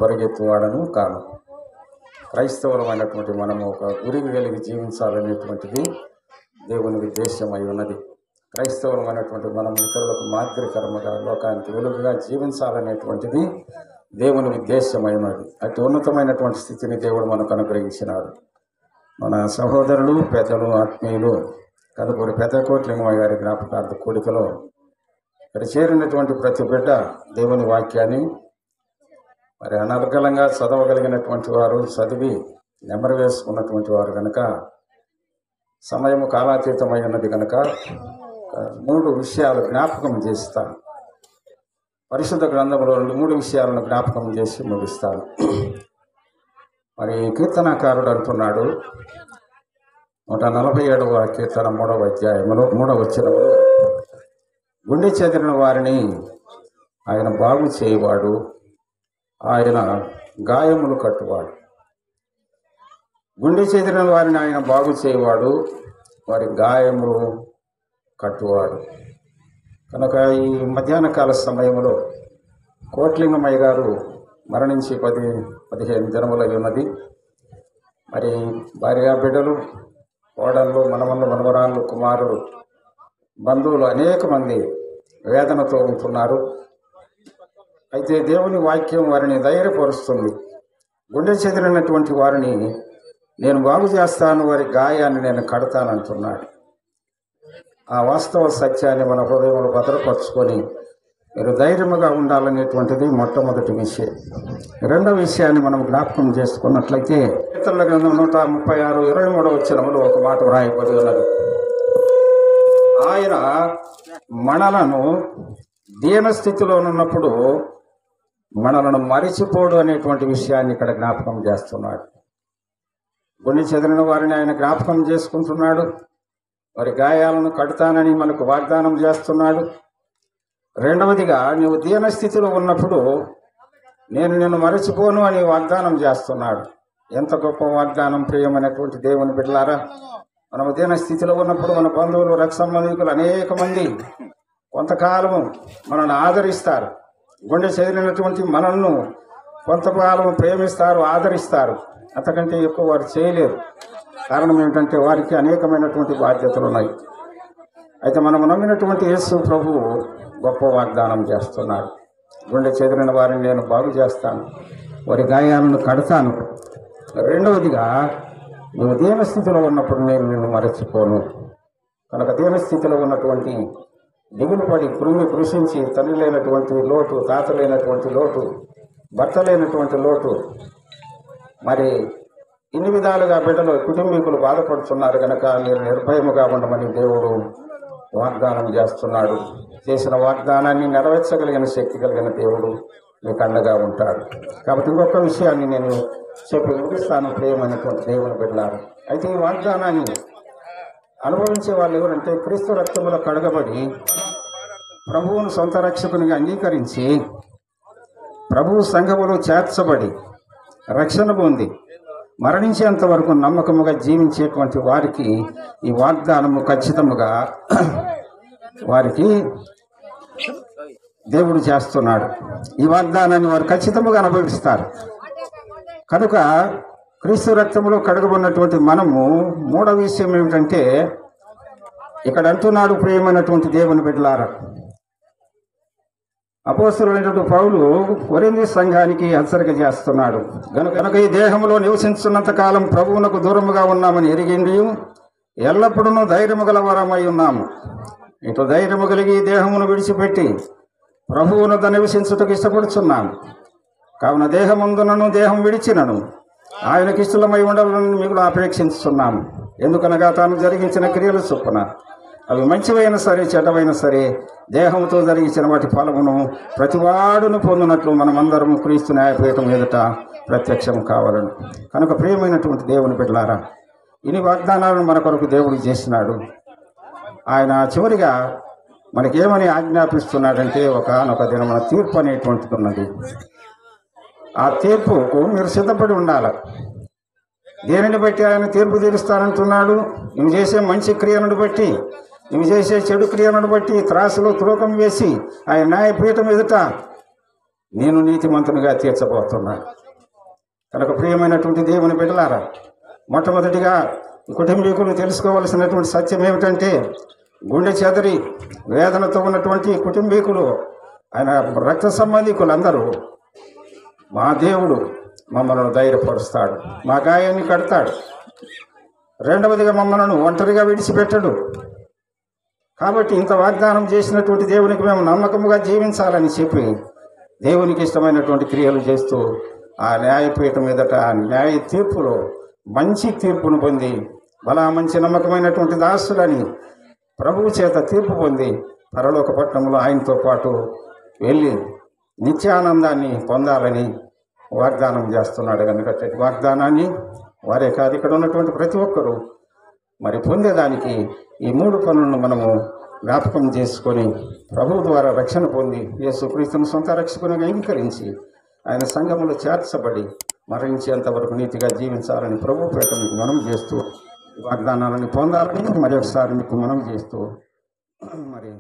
పరిగెత్తువాడను కాను. క్రైస్తవులమైనటువంటి మనము ఒక గురికి కలిగి జీవించాలనేటువంటిది దేవుని ఉద్దేశమై ఉన్నది. క్రైస్తవులమైనటువంటి మనం ఇతరులకు మాదిరికరముగా లోకానికి వెలుగుగా జీవించాలనేటువంటిది దేవుని ఉద్దేశమై ఉన్నది. అతి ఉన్నతమైనటువంటి స్థితిని దేవుడు మనకు అనుగ్రహించినాడు. మన సహోదరులు, పెద్దలు, ఆత్మీయులు కదుపూరి పెద్దకోట్లింగమయ్య గారి జ్ఞాపకార్థ కూడికలో ఇక్కడ చేరినటువంటి ప్రతి బిడ్డ దేవుని వాక్యాన్ని మరి అనర్గళంగా చదవగలిగినటువంటి వారు, చదివి నెమరు వేసుకున్నటువంటి వారు కనుక, సమయము కాలాతీతమై ఉన్నది కనుక 3 విషయాలు జ్ఞాపకం చేస్తాను. పరిశుద్ధ గ్రంథంలో 3 విషయాలను జ్ఞాపకం చేసి ముగిస్తాను. మరి కీర్తనాకారుడు అంటున్నాడు 147వ కీర్తన 3వ అధ్యాయంలో 3వ వచనంలో, గుండె చెదిరిన వారిని ఆయన బాగు చేయవాడు, ఆయన గాయములు కట్టువాడు. గుండె చెదిరిన వారిని ఆయన బాగు చేయవాడు, వారి గాయములు కట్టువాడు. కనుక ఈ మధ్యాహ్న కాల సమయంలో కోట్లింగమయ్య గారు మరణించి 10-15 దినములై ఉన్నది. మరి భార్య బిడ్డలు, కోడళ్ళు, మనవళ్ళు, మనవరాళ్ళు, కుమారులు, బంధువులు అనేక మంది వేదనతో ఉంటున్నారు. అయితే దేవుని వాక్యం వారిని ధైర్యపరుస్తుంది. గుండె చెదిరినటువంటి వారిని నేను బాగు చేస్తాను, వారి గాయాన్ని నేను కడతానంటున్నాడు. ఆ వాస్తవ సత్యాన్ని మన హృదయంలో భద్రపరుచుకొని మీరు ధైర్యముగా ఉండాలనేటువంటిది మొట్టమొదటి విషయం. రెండవ విషయాన్ని మనం జ్ఞాపకం చేసుకున్నట్లయితే కీర్తనల గ్రంథం 136:23 వచనములో ఒక మాట వ్రాయబడి ఉన్నది. ఆయన మనలను దీనస్థితిలో ఉన్నప్పుడు మనలను మరిచిపోడు అనేటువంటి విషయాన్ని ఇక్కడ జ్ఞాపకం చేస్తున్నాడు. గుండె చెదిరిన వారిని ఆయన జ్ఞాపకం చేసుకుంటున్నాడు. వారి గాయాలను కడతానని మనకు వాగ్దానం చేస్తున్నాడు. రెండవదిగా, నీవు దీనస్థితిలో ఉన్నప్పుడు నేను నిన్ను మరచిపోను అని వాగ్దానం చేస్తున్నాడు. ఎంత గొప్ప వాగ్దానం ప్రియమైనటువంటి దేవుని బిడ్డలారా! మనము దీనస్థితిలో ఉన్నప్పుడు మన బంధువులు, రక్త సంబంధికులు అనేక మంది కొంతకాలము మనల్ని ఆదరిస్తారు. గుండె చెదిరినటువంటి మనల్ని కొంతకాలము ప్రేమిస్తారు, ఆదరిస్తారు. అంతకంటే ఎక్కువ వారు చేయలేరు. కారణం ఏమిటంటే వారికి అనేకమైనటువంటి బాధ్యతలు ఉన్నాయి. అయితే మనము నమ్మినటువంటి యేసు ప్రభువు గొప్ప వాగ్దానం చేస్తున్నాడు. గుండె చెదిరిన వారిని నేను బాగు చేస్తాను, వారి గాయాలను కడతాను. రెండవదిగా, నువ్వు దీనస్థితిలో ఉన్నప్పుడు నేను నిన్ను మరచిపోను. కనుక దీనస్థితిలో ఉన్నటువంటి, దిగులు పడి కృషించి తల్లి లేనటువంటి లోటు, తాత లేనటువంటి లోటు, భర్త లేనటువంటి లోటు, మరి ఇన్ని విధాలుగా బిడ్డలు, కుటుంబీకులు బాధపడుతున్నారు కనుక మీరు నిర్భయముగా ఉండమని దేవుడు వాగ్దానం చేస్తున్నాడు. చేసిన వాగ్దానాన్ని నెరవేర్చగలిగిన శక్తి కలిగిన దేవుడు మీకు అండగా ఉంటాడు. కాబట్టి ఇంకొక విషయాన్ని నేను చెప్పి ముగిస్తాను ప్రియమైనటువంటి దేవుని బిడ్డలారు. అయితే ఈ వాగ్దానాన్ని అనుభవించే వాళ్ళు ఎవరంటే, క్రీస్తు రక్తములో కడగబడి ప్రభువును సొంత రక్షకునిగా అంగీకరించి ప్రభువు సంఘములో చేర్చబడి రక్షణ పొంది మరణించేంత వరకు నమ్మకముగా జీవించేటువంటి వారికి ఈ వాగ్దానము ఖచ్చితముగా వారికి దేవుడు చేస్తున్నాడు. ఈ వాగ్దానాన్ని వారు ఖచ్చితంగా అనుభవిస్తారు. కనుక క్రీస్తు రక్తంలో కడగబడినటువంటి మనము మూడవ విషయం ఏమిటంటే, ఇక్కడ అంటున్నాడు ప్రియమైనటువంటి దేవుని బిడ్డలారా, అపోస్తలుడైనటువంటి పౌలు కొరింథీ సంఘానికి హెచ్చరిక చేస్తున్నాడు. కనుక ఈ దేహంలో నివసించున్నంత కాలం ప్రభువునకు దూరముగా ఉన్నామని ఎరిగిండి ఎల్లప్పుడూ ధైర్యము గలవారమై ఉన్నాము. ఇటు ధైర్యము కలిగి దేహమును విడిచిపెట్టి ప్రభువును నివసించుటకు ఇష్టపడుచున్నాము. కావున దేహముందునను దేహం విడిచినను ఆయనకి ఇష్టమై ఉండాలని మిగులు అపేక్షిస్తున్నాము. ఎందుకనగా తాను జరిగించిన క్రియలు చొప్పున అవి మంచివైనా సరే చెడ్డవైనా సరే దేహంతో జరిగించిన వాటి ఫలమును ప్రతివాడును పొందినట్లు మనమందరం క్రీస్తు న్యాయపీఠం ఎదుట ప్రత్యక్షం కావాలను. కనుక ప్రియమైనటువంటి దేవుని బిడ్డలారా, ఇన్ని వాగ్దానాలను మన కొరకు దేవుడు చేసినాడు. ఆయన చివరిగా మనకేమని ఆజ్ఞాపిస్తున్నాడంటే, ఒకనొక దినమున తీర్పు అనేటువంటిది ఉన్నది. ఆ తీర్పుకు మీరు సిద్ధపడి ఉండాలి. దేనిని బట్టి ఆయన తీర్పు తీరుస్తానంటున్నాడు? నువ్వు చేసే మంచి క్రియలను బట్టి, నువ్వు చేసే చెడు క్రియలను బట్టి త్రాసులో తూకం వేసి ఆయన న్యాయపీఠం ఎదుట నేను నీతిమంతునిగా తీర్చబోతున్నా. కనుక ప్రియమైనటువంటి దేవుని బిడ్డలారా, మొట్టమొదటిగా కుటుంబీకులు తెలుసుకోవలసినటువంటి సత్యం ఏమిటంటే, గుండె చెదరి వేదనతో ఉన్నటువంటి కుటుంబీకులు, ఆయన రక్త సంబంధికులందరూ, మా దేవుడు మమ్మల్ని ధైర్యపరుస్తాడు, మా గాయాన్ని కడతాడు. రెండవదిగా మమ్మల్ని ఒంటరిగా విడిచిపెట్టడు. కాబట్టి ఇంత వాగ్దానం చేసినటువంటి దేవునికి మేము నమ్మకముగా జీవించాలని చెప్పి దేవునికి ఇష్టమైనటువంటి క్రియలు చేస్తూ ఆ న్యాయపీఠం మీదట న్యాయ తీర్పులో మంచి తీర్పును పొంది, బలా మంచి నమ్మకమైనటువంటి దాసులని ప్రభువు చేత తీర్పు పొంది పరలోక పట్టణంలో ఆయనతో పాటు వెళ్ళి నిత్యానందాన్ని పొందాలని వాగ్దానం చేస్తున్నాడు. కనుక వాగ్దానాన్ని వారే కాదు, ఇక్కడ ఉన్నటువంటి ప్రతి ఒక్కరూ మరి పొందేదానికి ఈ 3 పనులను మనము జ్ఞాపకం చేసుకొని ప్రభువు ద్వారా రక్షణ పొంది యేసుక్రీస్తును సొంత రక్షకునిగా అంగీకరించి ఆయన సంఘములో చేర్చబడి మరణించేంతవరకు నీతిగా జీవించాలని ప్రభు పేట మీకు మనం చేస్తూ వాగ్దానాలను పొందాలని మరి ఒకసారి మీకు మనం చేస్తూ మరి